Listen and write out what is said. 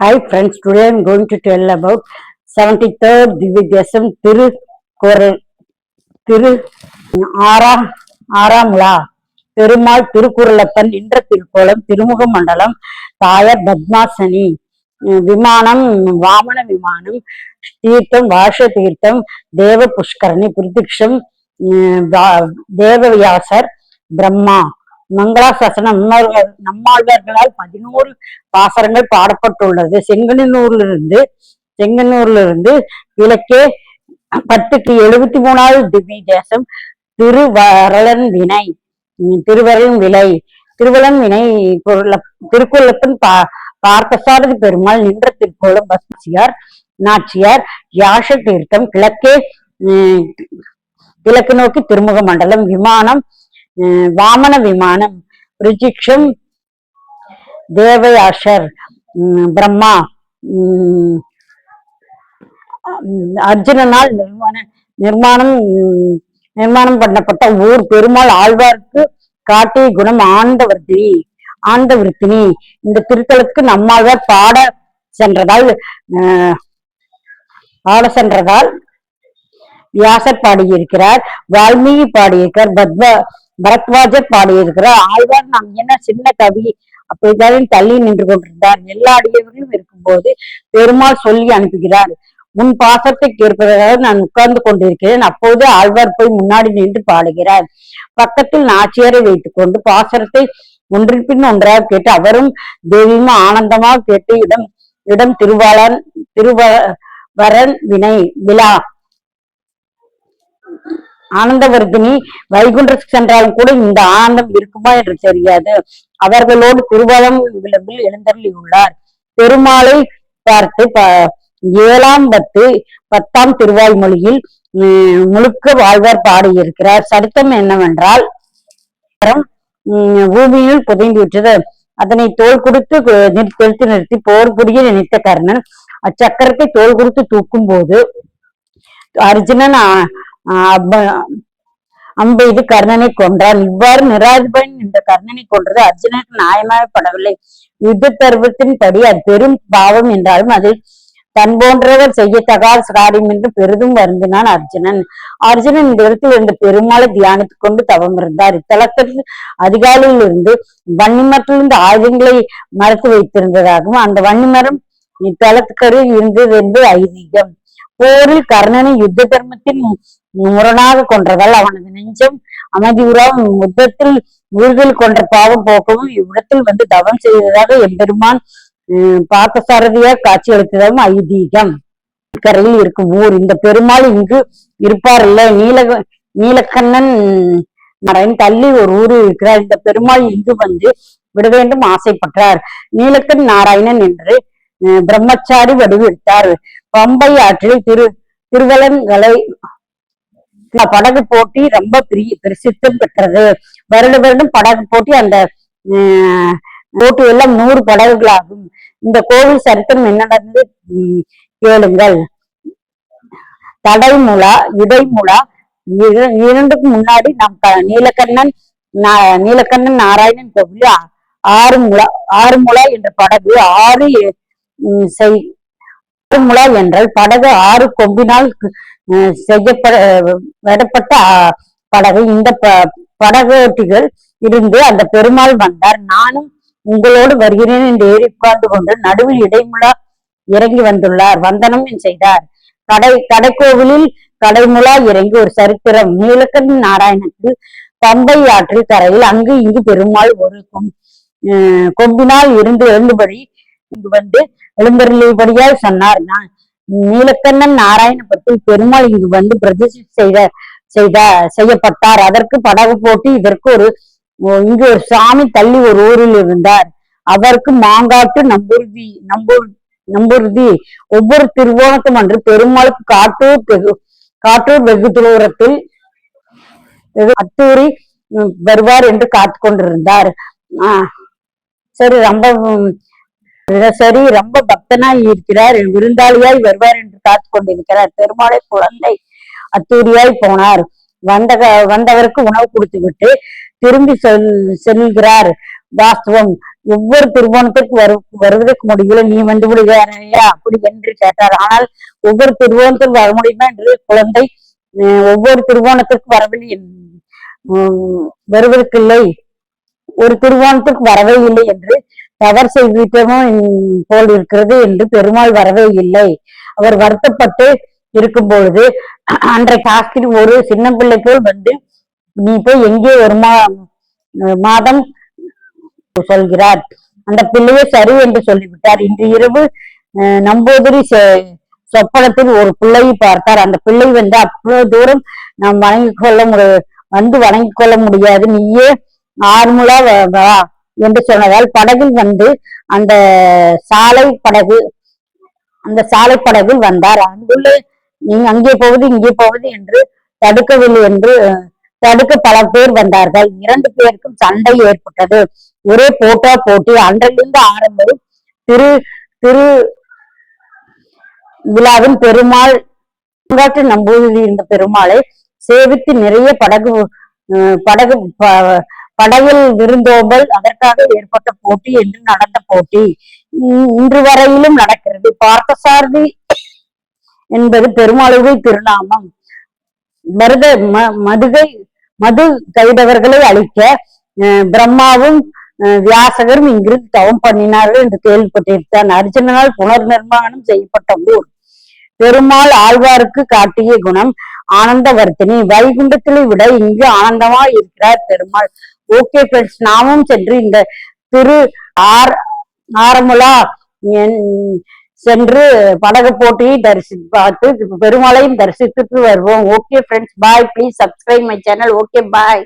Hi friends, today I am going to tell about 73rd Divyadesam திரு ஆறாமுலா பெருமாள் திருக்குறளப்பன் நின்ற திருக்கோலம் திருமுக மண்டலம் தாயார் பத்மாசனி விமானம் வாமன விமானம் தீர்த்தம் வாஷ தீர்த்தம் தேவ புஷ்கரணி பிரதிக்ஷம் தேவவியாசர் பிரம்மா மங்களாசாசனம் நம்மாழ்வார்களால் 11 பாசரங்கள் பாடப்பட்டுள்ளது. செங்கனூரிலிருந்து கிழக்கே 10க்கு 73வது திவ்ய தேசம் திருவரலன் வினை திருக்குறளப்பன் பார்த்தசாரதி பெருமாள் நின்ற திருக்கோலம் பஸ்சியார் நாச்சியார் யாஷ தீர்த்தம் கிழக்கு நோக்கி திருமுக மண்டலம் விமானம் வாமன விமானம் ரிஜிக்ஷம் தேவயாசர் பிரம்மா அர்ஜுனனால் நிர்மாணம் பண்ணப்பட்ட ஊர் பெருமாள் ஆழ்வார்க்கு காட்டிய குணம் ஆண்ட விருத்தினி. இந்த திருத்தலத்துக்கு நம்மாழ்வார் பாட சென்றதால் வியாசர் பாடியிருக்கிறார், வால்மீகி பாடியிருக்கிறார், பரத்வாஜர் பாடியிருக்கிறார். ஆழ்வார் நாம் என்ன சின்ன கவி அப்படித்தான் தள்ளி நின்று கொண்டிருந்தார். எல்லா அடியவர்களும் இருக்கும்போது பெருமாள் சொல்லி அனுப்புகிறார், உன் பாசத்தை கேட்பதற்காக நான் உட்கார்ந்து கொண்டிருக்கிறேன். அப்போது ஆழ்வார் போய் முன்னாடி நின்று பாடுகிறார். பக்கத்தில் நாச்சியாரை வைத்துக் கொண்டு பாசரத்தை ஒன்றின் பின் ஒன்றாக கேட்டு அவரும் தேவியும் ஆனந்தமாக கேட்டு இடம் திருவரன் விழா ஆனந்தவர்தினி. வைகுண்டத்துக்கு சென்றாலும் கூட இந்த ஆனந்தம் இருக்குமா என்று தெரியாது. அவர்களோடு திருவளம் விளம்பில் எழுந்தருளியுள்ளார். பெருமாளை பார்த்து 7ஆம் 10ஆம் திருவாய்மொழியில் முழுக்க வாழ்வார் பாடியிருக்கிறார். சரித்தம் என்னவென்றால், பூமியில் புதைந்து விட்டது. அதனை தோல் கொடுத்து நிறுத்தி போர் புரிய நினைத்த கர்ணன் அச்சக்கரத்தை தோல் கொடுத்து தூக்கும் போது அர்ஜுனன் அம்பெய்து கர்ணனை கொன்றான். இவ்வாறு நிராதிபன் இந்த கர்ணனை கொன்றது அர்ஜுனனுக்கு நியாயமாக படவில்லை. யுத்த தர்மத்தின் படி அது பெரும் பாவம் என்றாலும் அதில் தன் போன்றவர் செய்யத்தகாத காரியம் என்று பெரிதும் வருந்தினான் அர்ஜுனன். இந்த இடத்தில் இருந்த பெருமாளை தியானித்துக் கொண்டு தவம் இருந்தார். இத்தலத்திற்கு அதிகாலையில் இருந்து வன்னிமரத்திலிருந்து ஆயுதங்களை மறைத்து வைத்திருந்ததாகவும் அந்த வன்னிமரம் இத்தலத்துக்கரு இருந்தது என்று ஐதீகம். போரில் கர்ணனை யுத்த தர்மத்தின் முரணாக கொன்றதால் அவனது நெஞ்சம் அமைதியுறாவும் யுத்தத்தில் உயிர்கள் கொன்ற பாவம் போக்கவும் இவ்விடத்தில் வந்து தவம் செய்ததாக எம்பெருமான் பார்த்தசாரதியார் காட்சி அளித்ததாகவும் ஐதீகம். கரையில் இருக்கும் ஊர். இந்த பெருமாள் இங்கு இருப்பார் இல்லை. நீலக்கண்ணன் நாராயணன் தள்ளி ஒரு ஊர் இருக்கிறார். இந்த பெருமாள் இங்கு வந்து விட வேண்டும் ஆசைப்பட்டார். நீலக்கண் நாராயணன் என்று பிரம்மச்சாரி வடிவெடுத்தார். பம்பை ஆற்றில் திருவலங்களை படகு போட்டி ரொம்ப பிரசித்தம் பெற்றது. வருடம் படகு போட்டி. அந்த போட்டி எல்லாம் 100 படகுகளாகும். இந்த கோவில் சரித்திரம் என்ன நடந்தது கேளுங்கள். தடைமுலா இடைமுலா இரண்டுக்கு முன்னாடி நாம் நீலக்கண்ணன் நாராயணன் கோவில் 6 முலா என்ற படகு 6 முலா என்றால் படகு 6 கொம்பினால் விடப்பட்ட படகு. இந்த படகோட்டிகள் இருந்து அந்த பெருமாள் வந்தார். நானும் உங்களோடு வருகிறேன் என்று ஏறி உட்கார்ந்து கொண்டு நடுவில் இடைமுலா இறங்கி வந்துள்ளார். வந்தனம் செய்தார். கடைக்கோவிலில் கடைமுலா இறங்கி ஒரு சரித்திரம். நீலக்கண்ணன் நாராயணனுக்கு பம்பை ஆற்றில் கரையில் அங்கு இங்கு பெருமாள் ஒரு கொம்பினால் எழுந்தபடி இங்கு வந்து எழுந்தருளியபடியால் சொன்னார். நீலக்கண்ணன் நாராயண பற்றி பெருமாள் இங்கு வந்து பிரதிஷ்டை செய்யப்பட்டார். அதற்கு படகு போட்டி. இதற்கு இங்கு ஒரு சாமி தள்ளி ஒரு ஊரில் இருந்தார். அவருக்கு மாங்காட்டு நம்பூர்தி. ஒவ்வொரு திருவோணத்தும் அன்று பெருமாளுக்கு காட்டூர் வெகு தூரத்தில் அத்தூரி வருவார் என்று காத்து கொண்டிருந்தார். ரொம்ப பக்தனாய் இருக்கிறார், விருந்தாளியாய் வருவார் என்று காத்து கொண்டிருக்கிறார். பெருமாளை குழந்தை அத்தூரியாய் போனார். வந்தவருக்கு உணவு கொடுத்து விட்டு திரும்பி செல்கிறார். வாஸ்தவம். ஒவ்வொரு திருவோணத்திற்கு வருவதற்கு முடியல, நீ வந்து விடுகிறாயா அப்படி என்று கேட்டார். ஆனால் ஒவ்வொரு திருவோணத்திற்கு வர முடியுமா என்று குழந்தை ஒவ்வொரு திருவோணத்திற்கு வரவில்லை, வருவதற்கில்லை, ஒரு திருவோணத்திற்கு வரவே இல்லை என்று தவறு செய்துவிட்டமும் போல் இருக்கிறது என்று பெருமாள் வரவே இல்லை. அவர் வருத்தப்பட்டு இருக்கும் பொழுது அன்றைக்கு ஆஸ்திரி ஒரு சின்ன பிள்ளை போல் வந்து நீ போய் எங்கே ஒரு மாதம் சொல்கிறார். அந்த பிள்ளையே சரி என்று சொல்லிவிட்டார். இன்று இரவு நம்பூதிரி சொப்பனத்தில் ஒரு பிள்ளையை பார்த்தார். அந்த பிள்ளை வந்து அவ்வளவு தூரம் நாம் வணங்கிக் கொள்ள முடியாது, நீயே ஆறுமுலா வா என்று சொன்னதால் படகில் வந்து அந்த சாலை படகில் வந்தார். அங்குள்ள அங்கே போவது இங்கே போவது என்று தடுக்கவில்லை என்று தடுக்க பல பேர் வந்தார்கள். 2 பேருக்கும் சண்டை ஏற்பட்டது. ஒரே போட்டி. அன்றிலிருந்து ஆரம்பம் திரு விழாவின் பெருமாள் நம்பூதிரி இருந்த பெருமாளை சேவித்து நிறைய படகில் விருந்தோம்பல் அதற்காக ஏற்பட்ட போட்டி என்று நடந்த போட்டி இன்று வரையிலும் நடக்கிறது. பார்த்தசாரதி என்பது பெருமாளுடைய திருநாமம். மது கைதவர்களை அழிக்க பிரம்மாவும் வியாசகரும் இங்கிருந்து தவம் பண்ணினார்கள் என்று கேள்விப்பட்டிருந்தான். அர்ஜுனனால் புனர் நிர்மாணம் செய்யப்பட்ட ஊர். பெருமாள் ஆழ்வாருக்கு காட்டிய குணம் ஆனந்தவர்த்தினி. வைகுண்டத்திலே விட இங்கு ஆனந்தமா இருக்கிறார் பெருமாள். ஓகே ஃப்ரெண்ட்ஸ், நாமும் சென்று இந்த திரு ஆரமுலா சென்று படகு போட்டியை பார்த்து பெருமாளையும் தரிசித்துட்டு வருவோம். Okay friends, bye. Please subscribe my channel. Okay, bye.